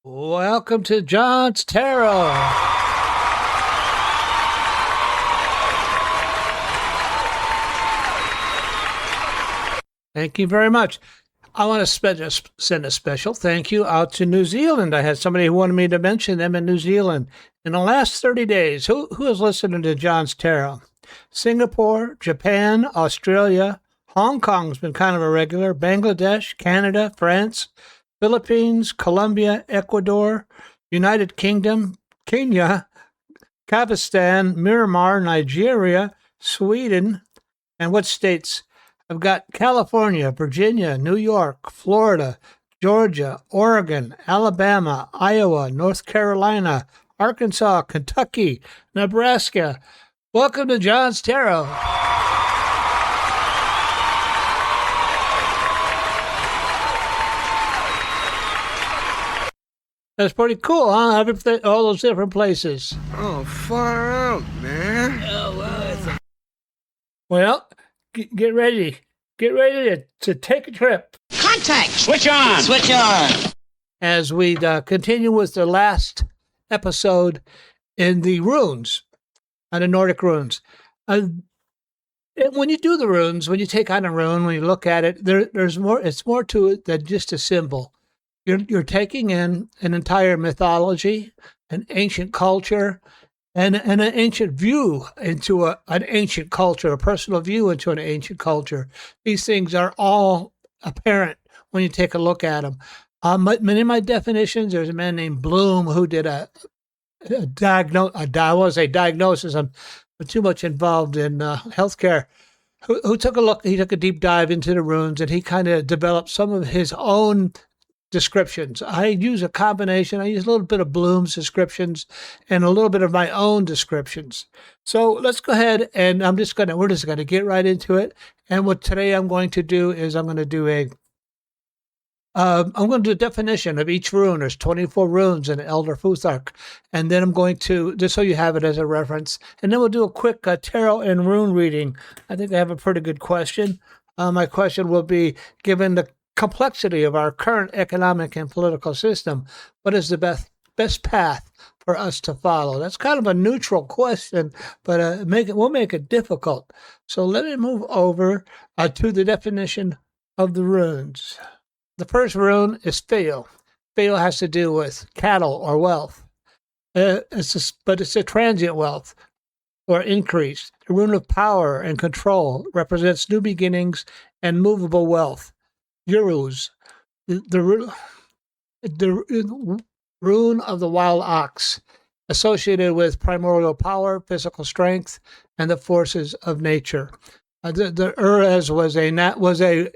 Welcome to John's Tarot. Thank you very much. I want to send a special thank you out to New Zealand. I had somebody who wanted me to mention them in New Zealand. In the last 30 days, who is listening to John's Tarot? Singapore, Japan, Australia, Hong Kong's been kind of a regular, Bangladesh, Canada, France, Philippines, Colombia, Ecuador, United Kingdom, Kenya, Kazakhstan, Myanmar, Nigeria, Sweden, and what states? I've got California, Virginia, New York, Florida, Georgia, Oregon, Alabama, Iowa, North Carolina, Arkansas, Kentucky, Nebraska. Welcome to John's Tarot. That's pretty cool, huh? All those different places. Oh, far out, man. Oh, wow. Well, get ready. Get ready to take a trip. Contact! Switch on! Switch on! As we continue with the last episode in the runes, on the Nordic runes. When you do the runes, when you take on a rune, when you look at it, there's more. It's more to it than just a symbol. You're taking in an entire mythology, an ancient culture, and an ancient view into an ancient culture, a personal view into an ancient culture. These things are all apparent when you take a look at them. In my definitions, there's a man named Bloom who did a diagnosis. I'm too much involved in healthcare. Who took a look? He took a deep dive into the runes, and he kind of developed some of his own descriptions. I use a combination. I use a little bit of Bloom's descriptions and a little bit of my own descriptions. So let's go ahead and we're just going to get right into it. And what today I'm going to do is I'm going to do a definition of each rune. There's 24 runes in Elder Futhark. And then I'm going to, just so you have it as a reference, and then we'll do a quick Tarot and Rune reading. I think I have a pretty good question. My question will be, given the complexity of our current economic and political system, what is the best path for us to follow? That's kind of a neutral question, but we'll make it difficult. So let me move over to the definition of the runes. The first rune is Feo. Feo has to do with cattle or wealth. But it's a transient wealth or increase. The rune of power and control represents new beginnings and movable wealth. Euros, the rune of the wild ox, associated with primordial power, physical strength, and the forces of nature. The Urez was a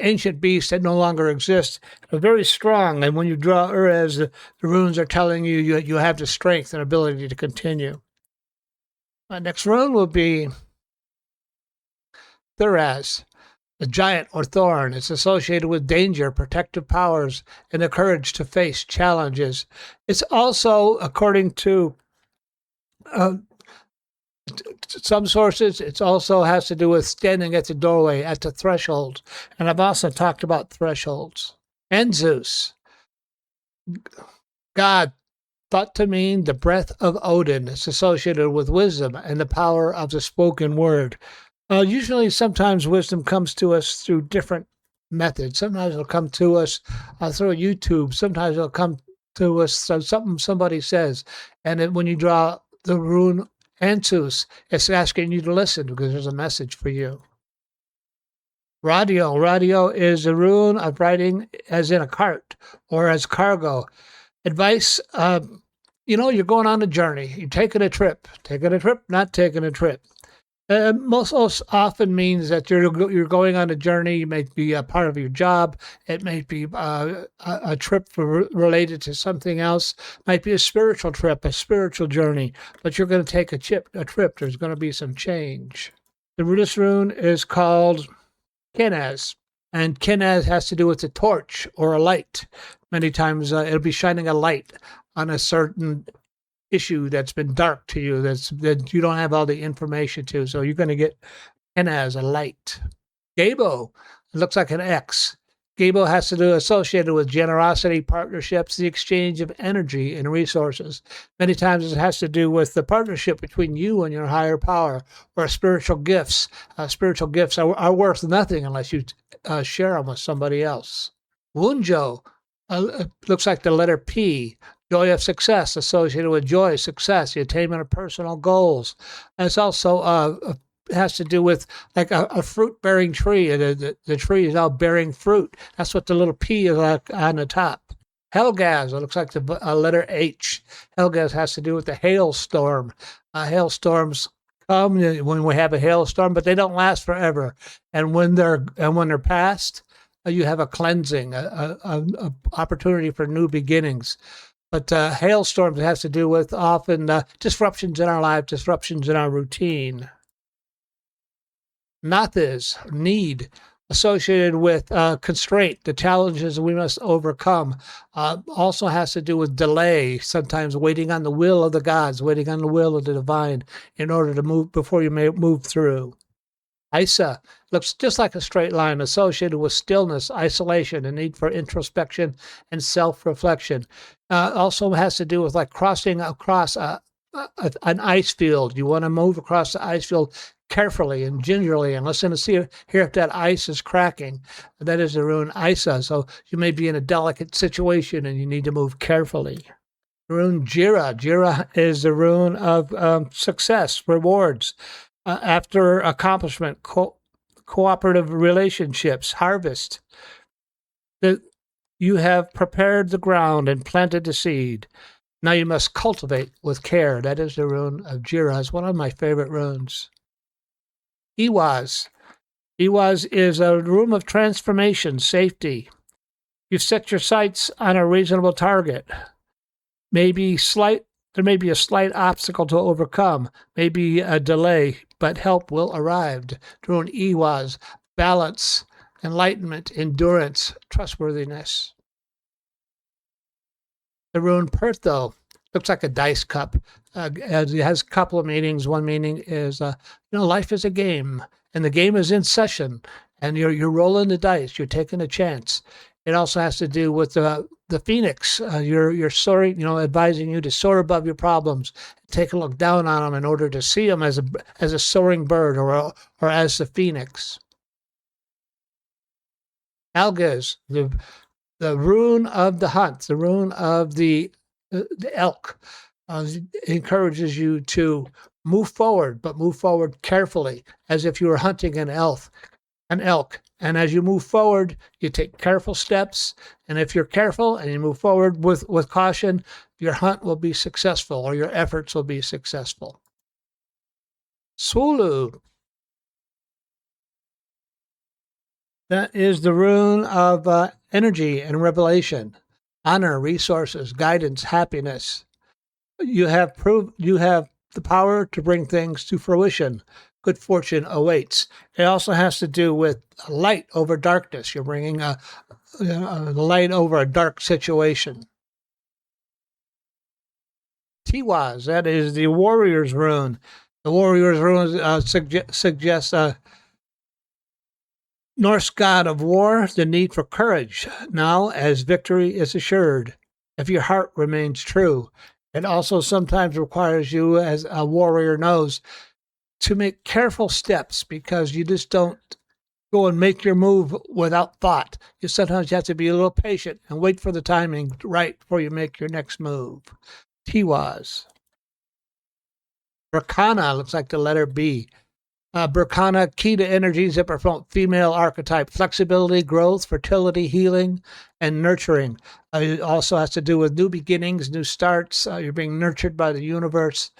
ancient beast that no longer exists, very strong. And when you draw Urez, the runes are telling you have the strength and ability to continue. My next rune will be Thuraz. A giant or thorn. It's associated with danger, protective powers, and the courage to face challenges. It's also, according to some sources, it also has to do with standing at the doorway, at the threshold. And I've also talked about thresholds. And Zeus, God, thought to mean the breath of Odin. It's associated with wisdom and the power of the spoken word. Usually, sometimes wisdom comes to us through different methods. Sometimes it'll come to us through YouTube. Sometimes it'll come to us through something somebody says. And when you draw the rune Ansus, it's asking you to listen because there's a message for you. Radio. Radio is a rune of riding as in a cart or as cargo. Advice, you're going on a journey. You're taking a trip. Taking a trip, not taking a trip. Most often means that you're going on a journey. It may be a part of your job. It may be a trip related to something else. It might be a spiritual trip, a spiritual journey. But you're going to take a trip. There's going to be some change. The Rudis rune is called Kenaz. And Kenaz has to do with a torch or a light. Many times it'll be shining a light on a certain issue that's been dark to you, that you don't have all the information to. So you're going to get Kenaz, a light. Gabo, it looks like an X. Gebo has to do associated with generosity, partnerships, the exchange of energy and resources. Many times it has to do with the partnership between you and your higher power, or spiritual gifts. Spiritual gifts are worth nothing unless you share them with somebody else. Wunjo looks like the letter P. Joy of success, associated with joy, success, the attainment of personal goals. And it's also has to do with like a fruit-bearing tree. The tree is now bearing fruit. That's what the little P is like on the top. Helgaz, it looks like the letter H. Helgaz has to do with the hailstorm. Hailstorms come when we have a hailstorm, but they don't last forever. And when they're past, you have a cleansing, a opportunity for new beginnings. But hailstorms has to do with often disruptions in our life, disruptions in our routine. Nathiz, need, associated with constraint, the challenges we must overcome. Also has to do with delay, sometimes waiting on the will of the gods, waiting on the will of the divine in order to move before you may move through. Isa looks just like a straight line, associated with stillness, isolation, and need for introspection and self-reflection. Also has to do with like crossing across an ice field. You want to move across the ice field carefully and gingerly and listen to hear if that ice is cracking. That is the rune Isa. So you may be in a delicate situation and you need to move carefully. Rune Jira. Jira is the rune of success, rewards. After accomplishment, cooperative relationships, harvest. You have prepared the ground and planted the seed. Now you must cultivate with care. That is the rune of Jira. It's one of my favorite runes. Iwaz. Iwaz is a rune of transformation, safety. You've set your sights on a reasonable target. There may be a slight obstacle to overcome, maybe a delay, but help will arrive. Rune Iwaz, balance, enlightenment, endurance, trustworthiness. The rune Pertho looks like a dice cup. It has a couple of meanings. One meaning is, life is a game, and the game is in session, and you're rolling the dice. You're taking a chance. It also has to do with the phoenix. You're soaring, advising you to soar above your problems, take a look down on them in order to see them as a soaring bird or as the phoenix. Algaz, the rune of the hunt, the rune of the elk, encourages you to move forward, but move forward carefully, as if you were hunting an elk. And as you move forward, you take careful steps. And if you're careful and you move forward with caution, your hunt will be successful, or your efforts will be successful. Swulu. That is the rune of energy and revelation, honor, resources, guidance, happiness. You have the power to bring things to fruition. Good fortune awaits. It also has to do with light over darkness. You're bringing a light over a dark situation. Tiwaz, that is the warrior's rune. The warrior's rune suggests a Norse god of war, the need for courage, now as victory is assured, if your heart remains true. It also sometimes requires you, as a warrior knows, to make careful steps, because you just don't go and make your move without thought. You sometimes have to be a little patient and wait for the timing right before you make your next move. Tiwaz. Berkana looks like the letter B. Berkana, key to energies that promote female archetype, flexibility, growth, fertility, healing, and nurturing. It also has to do with new beginnings, new starts. You're being nurtured by the universe.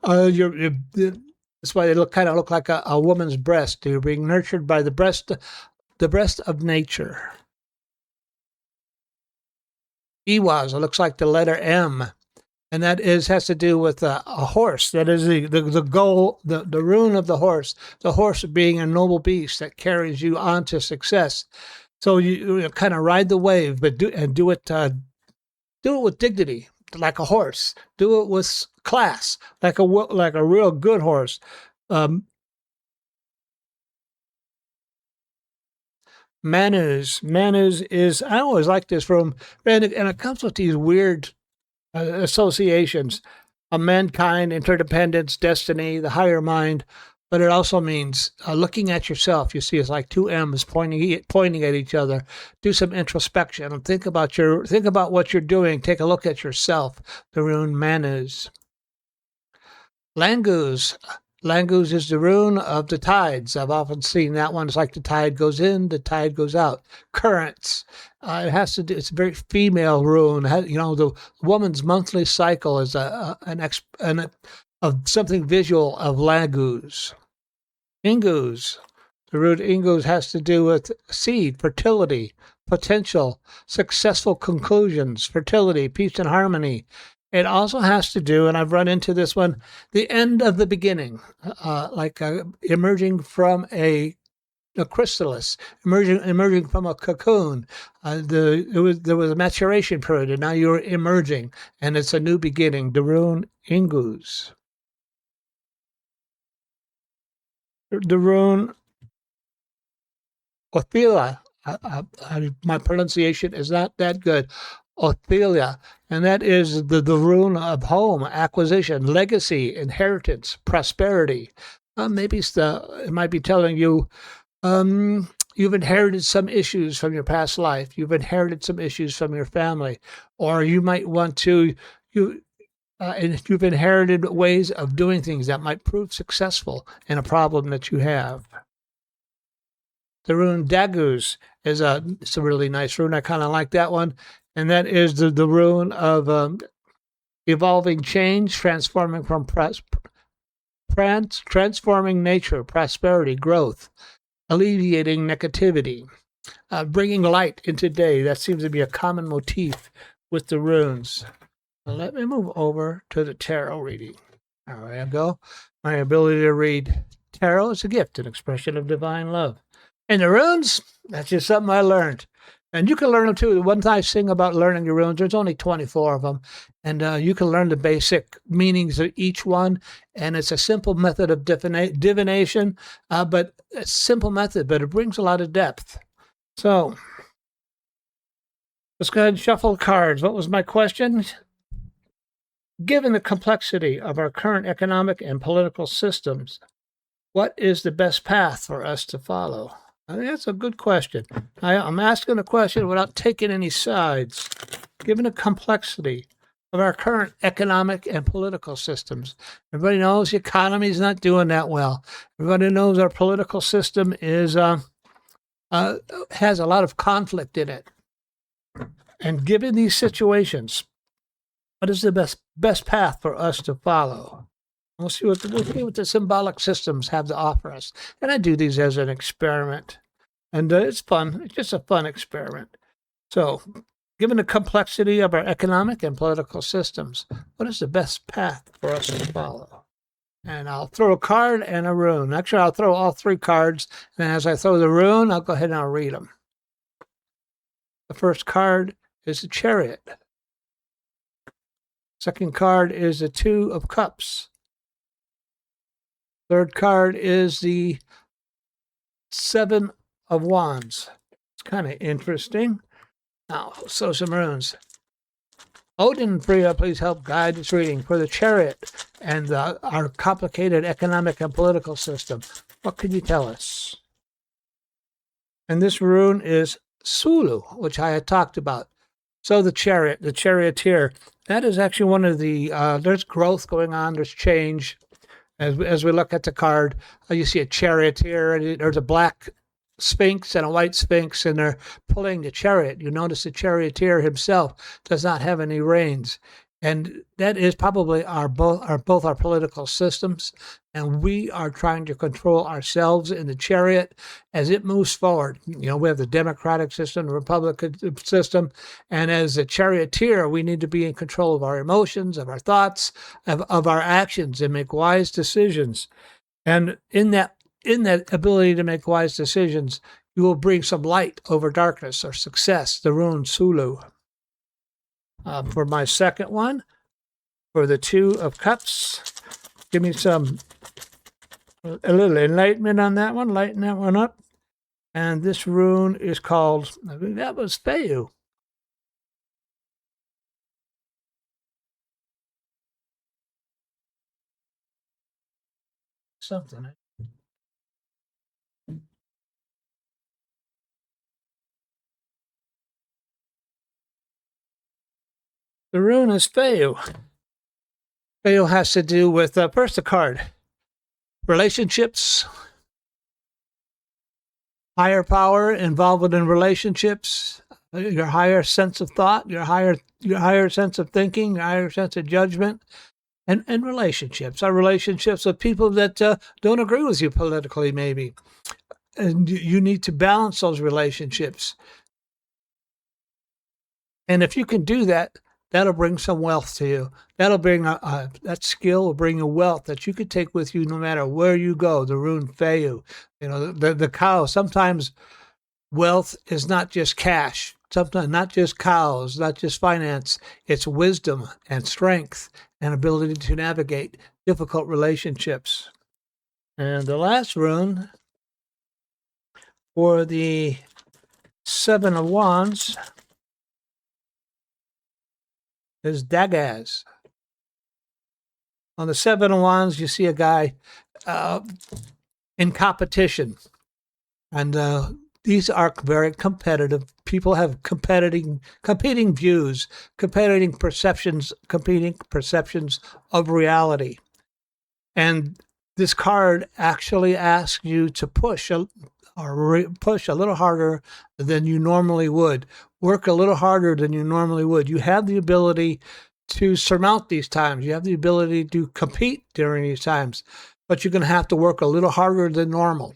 That's why they kind of look like a woman's breast. You're being nurtured by the breast of nature. Iwaz, it looks like the letter M. And that has to do with a horse. That is the goal, the rune of the horse. The horse being a noble beast that carries you on to success. So you kind of ride the wave, but do it with dignity, like a horse. Do it with class, like a real good horse. Manus. Manus is, I always like this room, and it comes with these weird associations of mankind, interdependence, destiny, the higher mind. But it also means looking at yourself. You see, it's like two M's pointing at each other. Do some introspection and think about what you're doing. Take a look at yourself. The rune Manus. Langus. Langus is the rune of the tides. I've often seen that one. It's like the tide goes in, the tide goes out. Currents. It has to do. It's a very female rune. The woman's monthly cycle is of something visual of Langus. Ingus. The root Ingus has to do with seed, fertility, potential, successful conclusions, fertility, peace and harmony. It also has to do, and I've run into this one, the end of the beginning, emerging from a chrysalis, emerging from a cocoon. There was a maturation period, and now you're emerging, and it's a new beginning. The rune Ingus. The rune Othelia. My pronunciation is not that good. Othelia, and that is the rune of home, acquisition, legacy, inheritance, prosperity. Maybe it might be telling you you've inherited some issues from your past life. You've inherited some issues from your family, or you might want to and you've inherited ways of doing things that might prove successful in a problem that you have. The rune Dagus it's a really nice rune. I kind of like that one. And that is the rune of evolving change, transforming nature, prosperity, growth, alleviating negativity, bringing light into day. That seems to be a common motif with the runes. Now let me move over to the tarot reading. There I go. My ability to read tarot is a gift, an expression of divine love. And the runes, that's just something I learned. And you can learn them too. The one nice thing about learning the runes, there's only 24 of them. And you can learn the basic meanings of each one. And it's a simple method of divination, but it's a simple method, but it brings a lot of depth. So let's go ahead and shuffle cards. What was my question? Given the complexity of our current economic and political systems, what is the best path for us to follow? I think that's a good question. I'm asking a question without taking any sides. Given the complexity of our current economic and political systems, everybody knows the economy is not doing that well. Everybody knows our political system is has a lot of conflict in it. And given these situations, what is the best path for us to follow? We'll see what the symbolic systems have to offer us. And I do these as an experiment. And it's fun. It's just a fun experiment. So, given the complexity of our economic and political systems, what is the best path for us to follow? And I'll throw a card and a rune. Actually, I'll throw all three cards. And as I throw the rune, I'll go ahead and I'll read them. The first card is the Chariot. Second card is the Two of Cups. Third card is the Seven of Wands. It's kind of interesting. Now, so some runes. Odin and Freya, please help guide this reading for the Chariot and our complicated economic and political system. What can you tell us? And this rune is Sulu, which I had talked about. So the Chariot, the charioteer, that is actually one of the, there's growth going on, there's change. As we look at the card, you see a charioteer, and there's a black sphinx and a white sphinx, and they're pulling the chariot. You notice the charioteer himself does not have any reins. And that is probably both our political systems, and we are trying to control ourselves in the chariot as it moves forward. You know, we have the democratic system, the republican system, and as a charioteer, we need to be in control of our emotions, of our thoughts, of our actions, and make wise decisions. And in that ability to make wise decisions, you will bring some light over darkness or success, the rune Sulu. For my second one, for the Two of Cups, give me a little enlightenment on that one. Lighten that one up. And this rune is called, I think that was Feyu. Something. The rune is Feyu. Feyu has to do with, first the card, relationships, higher power involved in relationships, your higher sense of thought, your higher sense of thinking, your higher sense of judgment, and relationships. Our relationships with people that don't agree with you politically, maybe. And you need to balance those relationships. And if you can do that, that'll bring some wealth to you. That'll bring that skill will bring you wealth that you could take with you no matter where you go. The rune Feyu, the cow. Sometimes wealth is not just cash. Sometimes not just cows, not just finance. It's wisdom and strength and ability to navigate difficult relationships. And the last rune for the Seven of Wands is Dagaz. On the Seven of Wands, you see a guy in competition. And these are very competitive. People have competing views, competing perceptions of reality. And this card actually asks you to push a little harder than you normally would. Work a little harder than you normally would. You have the ability to surmount these times. You have the ability to compete during these times, but you're going to have to work a little harder than normal.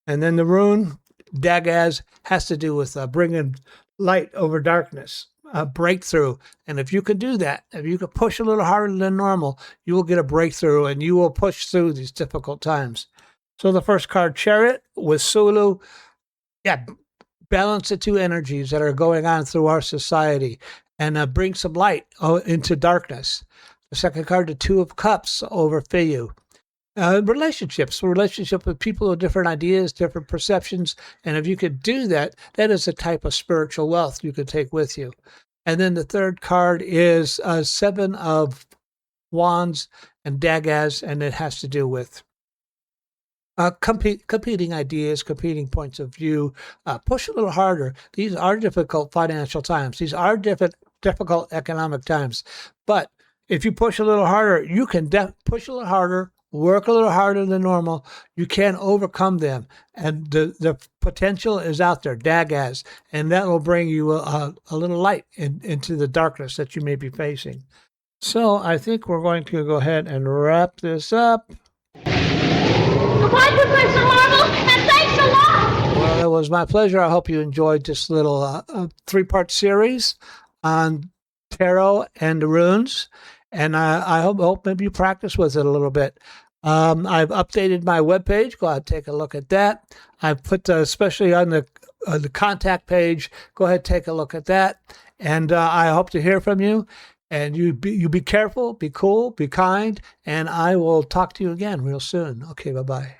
And then the rune, Dagaz, has to do with bringing light over darkness, a breakthrough. And if you can do that, if you can push a little harder than normal, you will get a breakthrough and you will push through these difficult times. So the first card, Chariot, with Sulu, balance the two energies that are going on through our society and bring some light into darkness. The second card, the Two of Cups, over Feyu. Relationships with people with different ideas, different perceptions. And if you could do that, that is a type of spiritual wealth you could take with you. And then the third card is Seven of Wands and Dagaz, and it has to do with competing ideas, competing points of view. Push a little harder. These are difficult financial times. These are difficult economic times. But if you push a little harder, you can push a little harder, work a little harder than normal. You can overcome them. And the potential is out there, Dagaz, and that will bring you a little light into the darkness that you may be facing. So I think we're going to go ahead and wrap this up. Goodbye, Professor Marvel, and thanks a lot! Well, it was my pleasure. I hope you enjoyed this little three-part series on Tarot and Runes, and I hope maybe you practice with it a little bit. I've updated my webpage. Go ahead and take a look at that. I've put, especially on the contact page, go ahead and take a look at that, and I hope to hear from you. And you be careful, be cool, be kind, and I will talk to you again real soon. Okay, bye-bye.